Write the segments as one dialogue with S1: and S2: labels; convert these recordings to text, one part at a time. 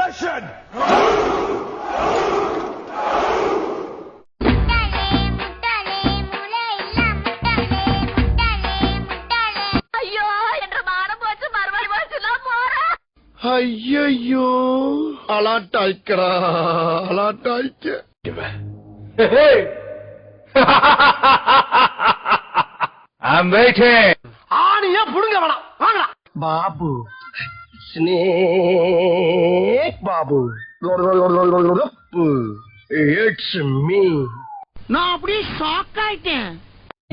S1: aggression. ஐயோ அலாட்டாய்க்கடா அலாட்டாய்க்க
S2: I'm waiting.
S1: ஆணிய புடுங்க வேணாம் வாங்கடா Babu snake Babu it's me. நான் அப்படியே ஷாக் ஆயிட்டேன்.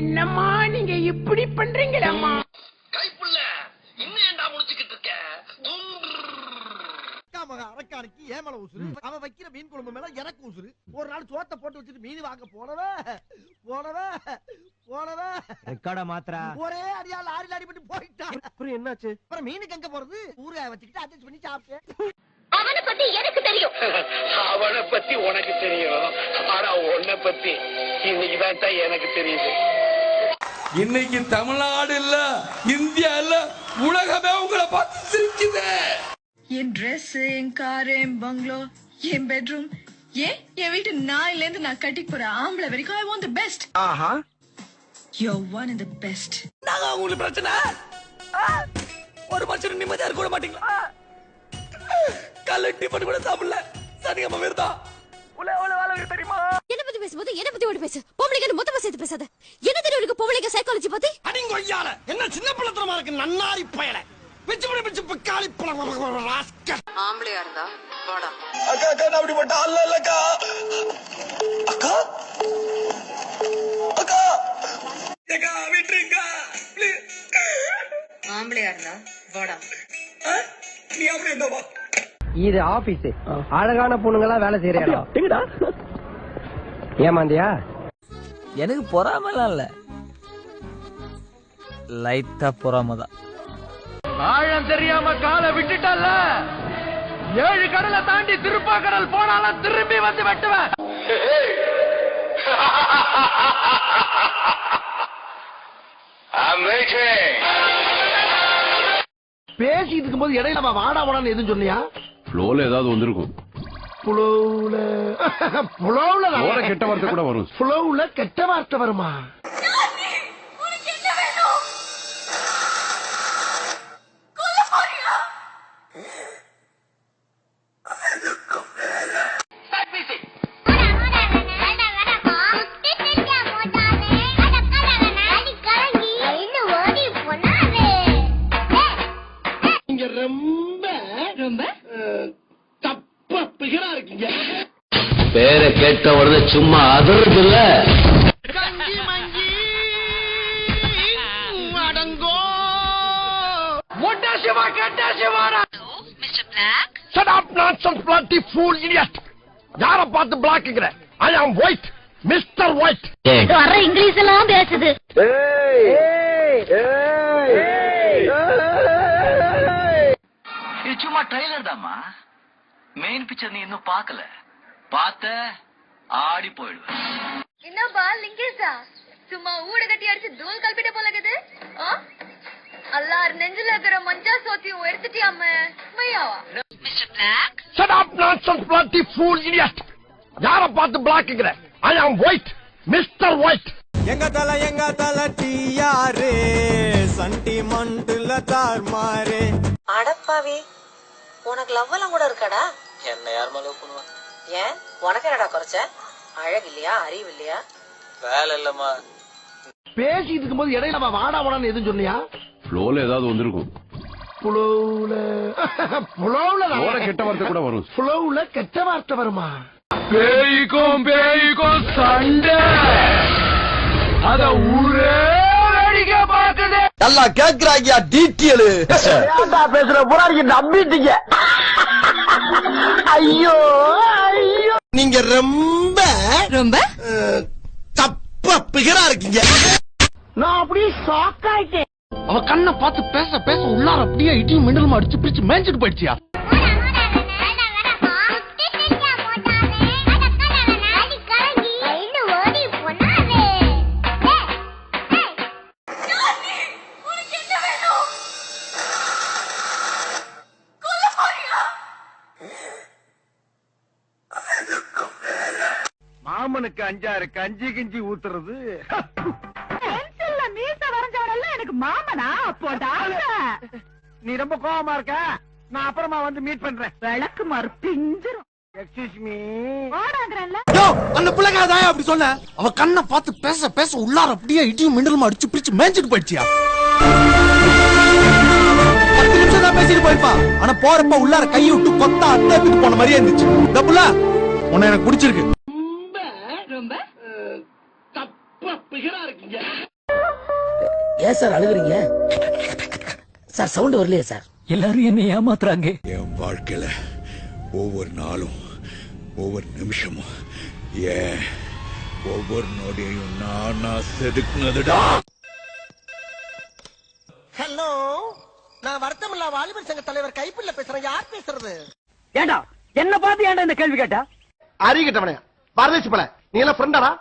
S1: என்னம்மா நீங்க இப்படி பண்றீங்களம்மா? கைப்புள்ள இன்னும் ஏன்டா முடிச்சுக்கிட்டு இருக்க? அரக்கானுக்கு ஏமல உசுரு, அவ வைக்கிற மீன் குழம்பு மேல எனக்கு உசுரு. ஒரு நாள் சோத்த போட்டு வச்சுட்டு மீன் வாங்க போனவே
S3: ரெக்கார்ட மாத்திரா
S1: ஒரே அடியா லாரில அடிபட்டு போயிட்டான். அப்புறம் என்னாச்சு? அப்புறம் மீனுக்கு எங்க போறது? ஊறுகாய வச்சுக்கிட்டு அட்ஜஸ்ட் பண்ணி சாப்பிட்டேன்.
S4: அவனை பத்தி எனக்கு தெரியும்.
S5: அவனை பத்தி உனக்கு தெரியும். ஆனா உன்னை பத்தி இன்னைக்குதான் எனக்கு தெரியுது.
S6: இன்னைக்கு தமிழ்நாடு இல்ல, இந்தியா இல்ல, உலகமே உங்களை பார்த்து சிரிக்குது.
S7: என் ட்ரெஸ், என் கார், என் பங்களோ, என் பெட்ரூம், என் வீட்டு நாயில இருந்து நான் கட்டிக்கு போற ஆம்பளை வரைக்கும் I want the best.
S1: Aha,
S7: You're one of the best.
S6: நாங்க உங்களுக்கு பிரச்சனை ஒரு மனுஷன் நிம்மதியா இருக்க கூட மாட்டீங்களா? கல்லட்டி பண்ணி கூட சாப்பிடல சரியா வருதா? தெரியுமா
S4: என்ன பத்தி பேசும்போது என்ன பத்தி ஓடி பேசு. பொம்பளைங்க மொத்தமா சேர்த்து பேசாத. என்ன தெரியும் உனக்கு பொம்பளைங்க சைக்காலஜி பத்தி?
S1: அடிங்கொய்யால என்ன சின்ன பிள்ளைத்தனமா இருக்கு நன்னாரி பயல. பிச்சு பிக்காளி ராஸ்கல்.
S7: ஆம்பளையா இருந்தா வாடா.
S5: அக்கா அக்கா நான் அப்படிப்பட்ட ஆள் இல்லக்கா. அக்கா அக்கா அக்கா விட்டுருங்க ப்ளீஸ்.
S7: ஆம்பளையா இருந்தா வாடா.
S5: நீ அப்படியே இந்த வா.
S3: இது ஆபீஸ். அழகான பொண்ணுங்களா வேலை செய்யற இடம்.
S1: எங்கடா?
S3: ஏமாந்தியா?
S8: எனக்கு பொறாமலாம் இல்ல, லைட்டா பொறாமதான்.
S2: ஆழம் தெரியாம காலை விட்டுட்டல்ல, 7 கடலை தாண்டி திருப்பாக்கடல் போனாலும் திரும்பி வந்து வெட்டுவேன்.
S6: I'm waiting.
S1: பேசிட்டு இருக்கும்போது இடையில வாடா வாடான்னு எதுவும் சொன்னியா?
S9: ஃப்ளோல ஏதாவது வந்திருக்கும்.
S1: புலவுல
S9: கெட்ட வார்த்தை கூட வரும்.
S1: புலவுல கெட்ட வார்த்தை வருமா? நீங்க ரொம்ப ரொம்ப தப்பா பிகரா இருக்கீங்க.
S5: பேரை கேட்ட உடனே சும்மா அதிர்றது இல்ல.
S1: கஞ்சி மஞ்சி அடங்கோ
S2: ஒட்டாசிவா கட்டாசிவாரா.
S4: Mister black,
S1: shut up nonsense bloody fool idiot. யார பார்த்து பிளாக்ங்கற? I am white, Mr. White.
S4: வர இங்கிலீஷ் எல்லாம் பேசுது.
S8: இது சும்மா ட்ரைலர் தாமா, மெயின் பிக்சர் நீ இன்னும் பாக்கல. பார்த்த ஆடி போயிடுவேன்.
S4: என்னப்பா லிங்கேஷா, சும்மா ஊட கட்டி அடிச்சு தூள் கல்பிட்ட போல இருக்குது. அல்லார் நெஞ்சில இருக்கிற மஞ்சா சோத்தியும் எடுத்துட்டியாம மையாவா? Mister black,
S1: shut up nonsense bloody fool idiot. யார பார்த்து பிளாக்ங்கற? I am white, Mr. White.
S10: எங்க தல டியாரே சண்டிமெண்ட்ல தார்மாரே.
S7: அடப்பாவி, உனக்கு லவ் எல்லாம் கூட இருக்காடா?
S8: என்ன யார் மேல பண்ணுவா?
S7: ஏன் உனக்கு என்னடா குறைச்ச? அழகு இல்லையா, அறிவு இல்லையா?
S8: வேலை இல்லம்மா.
S1: பேசிட்டு இருக்கும்போது இடையில வாடா வாடான்னு எதுவும் சொன்னியா?
S9: ஃப்ளோல ஏதாவது வந்திருக்கும்.
S1: புலவுல
S9: கெட்ட வார்த்தை கூட வரும்.
S1: புலவுல கெட்ட வார்த்தை வருமா?
S2: பேய்க்கும் சண்டை, அத ஊரே அடிக்க பாக்குது.
S5: நல்லா கேக்குறாங்க டீட்டெயில்.
S1: ஏன்டா பேசுற புறாரிக்கு நம்பிட்டீங்க? ஐயோ ஐயோ, நீங்க ரொம்ப
S7: ரொம்ப
S1: தப்பா பிகரா இருக்கீங்க. நான் அப்படியே ஷாக் ஆயிட்டேன். அவ கண்ணை பார்த்து பேச பேச உள்ளார அப்படியே இடியும் மின்னலுமா அடிச்சு பிடிச்சு மேய்ச்சிட்டு போயிடுச்சியா? அப்பனுக்கு 5-6 கஞ்சி கிஞ்சி ஊத்துறது.
S7: மீச வரைஞ்சவனெல்லாம் எனக்கு மாமனா போடா.
S1: நீ ரொம்ப கோவமா இருக்க, நான் அப்புறமா வந்து மீட் பண்றேன்.
S7: விளக்கு மறுப்பிஞ்சிரும்.
S1: Excuse me.
S6: அந்த பிள்ளைக்காதான் அப்படி சொன்ன. அவ கண்ணை பார்த்து பேச பேச உள்ளார அப்படியே இடியும் மின்னலுமா அடிச்சு பிடிச்சு மேய்ச்சிட்டு போயிடுச்சியா. 10 நிமிஷம் தான் பேசிட்டு போயிருப்பா. ஆனா போறப்ப உள்ளார கையை விட்டு கொத்தா அத்தேப்பிட்டு போன மாதிரியே இருந்துச்சு. இந்த புள்ள உன்னை எனக்கு பிடிச்சிருக்கு.
S7: ரொம்ப
S5: தப்பா பிகரா இருக்கீங்க.
S6: ஏன் சார் அழுகுறீங்க சார்? சவுண்ட் வரலையே சார். எல்லாரும் என்ன ஏமாத்துறாங்க.
S11: என் வாழ்க்கையில ஒவ்வொரு நாளும் ஒவ்வொரு நிமிஷமும் ஏன் ஒவ்வொரு நொடியையும் நானா செதுக்குனதுடா.
S6: ஹலோ, நான் வருத்தமில்லா வாலிபர் சங்க தலைவர் கைப்புள்ள பேசுறேன். யார் பேசுறது?
S3: ஏண்டா என்ன பார்த்து ஏன்டா இந்த கேள்வி கேட்டா?
S1: அறிகிட்டவனே பாரதேசி பல, நீ எல்லாம் ஃப்ரெண்டாடா?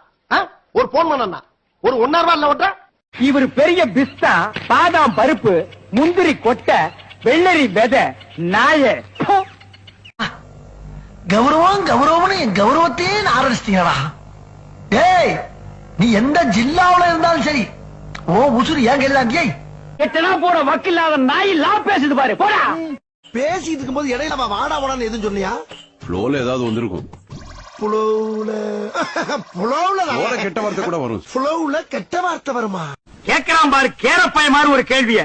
S1: ஒரு போன் பண்ணா ஒரு 1.5 ரூபா இல்ல ஓட்ட.
S3: இவர் பெரிய பிஸ்தா, பாதாம் பருப்பு, முந்திரி கொட்டை, வெள்ளரி விதை, நாய.
S6: கௌரவம் கௌரவம்னு என் கௌரவத்தையே ஆரம்பிச்சிட்டீங்களா? டேய், நீ எந்த ஜில்லாவுல இருந்தாலும் சரி, ஓ உசுறு ஏன் கையிலாண்டியே?
S3: எத்தனா போற வக்கில்லாத நாய் எல்லாம் பேசுது பாரு. போடா.
S6: பேசிட்டு இருக்கும் போது இடையில அவன் வாடா வாடான்னு எதுவும் சொன்னியா?
S9: ஃப்ளோல ஏதாவது வந்திருக்கும்.
S6: புலவுல
S9: கெட்ட வார்த்தை கூட வரும்.
S6: புலவுல கெட்ட வார்த்தை வருமா?
S3: கேட்கிறான் பாரு கேரப்பாய மாதிரி ஒரு கேள்விய.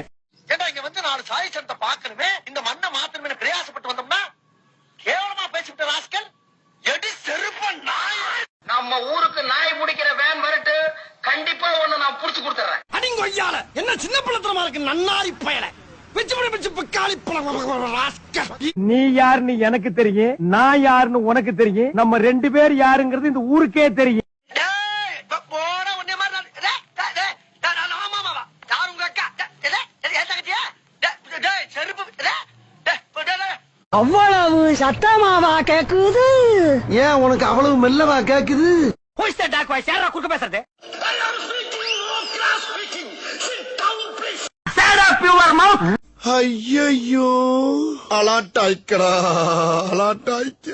S6: ஏண்டா இங்க வந்து 4 சாய் சட்டத்தை பாக்கணுமே, இந்த மண்ணை மாத்தணுமே பிரயாசப்பட்டு வந்தோம்னா கேவலமா பேசிவிட்ட ராஸ்கல். எடி செருப்ப நாய்.
S5: நம்ம ஊருக்கு நாய் முடிக்கிற வேன் வரட்டு, கண்டிப்பா ஒண்ணு நான் புடிச்சு கொடுத்துறேன்.
S6: அடிங்க ஐயால என்ன சின்ன பிள்ளைத்தனமா இருக்கு நன்னாரி பயல. பிச்சு பிக்காளி ராஸ்கல்.
S3: நீ யாருன்னு எனக்கு தெரியும், நான் யாருன்னு உனக்கு தெரியும். நம்ம 2 பேர் யாருங்கிறது இந்த ஊருக்கே தெரியும்.
S6: அவ்வளவு சத்தமாவா கேக்குது? ஏன் உனக்கு அவ்வளவு மெல்லவா கேக்குது?
S3: குறுக்க பேசுறது.
S6: ஐயோ அலாட்டாய்க்கடா அலாட்டாய்க்க.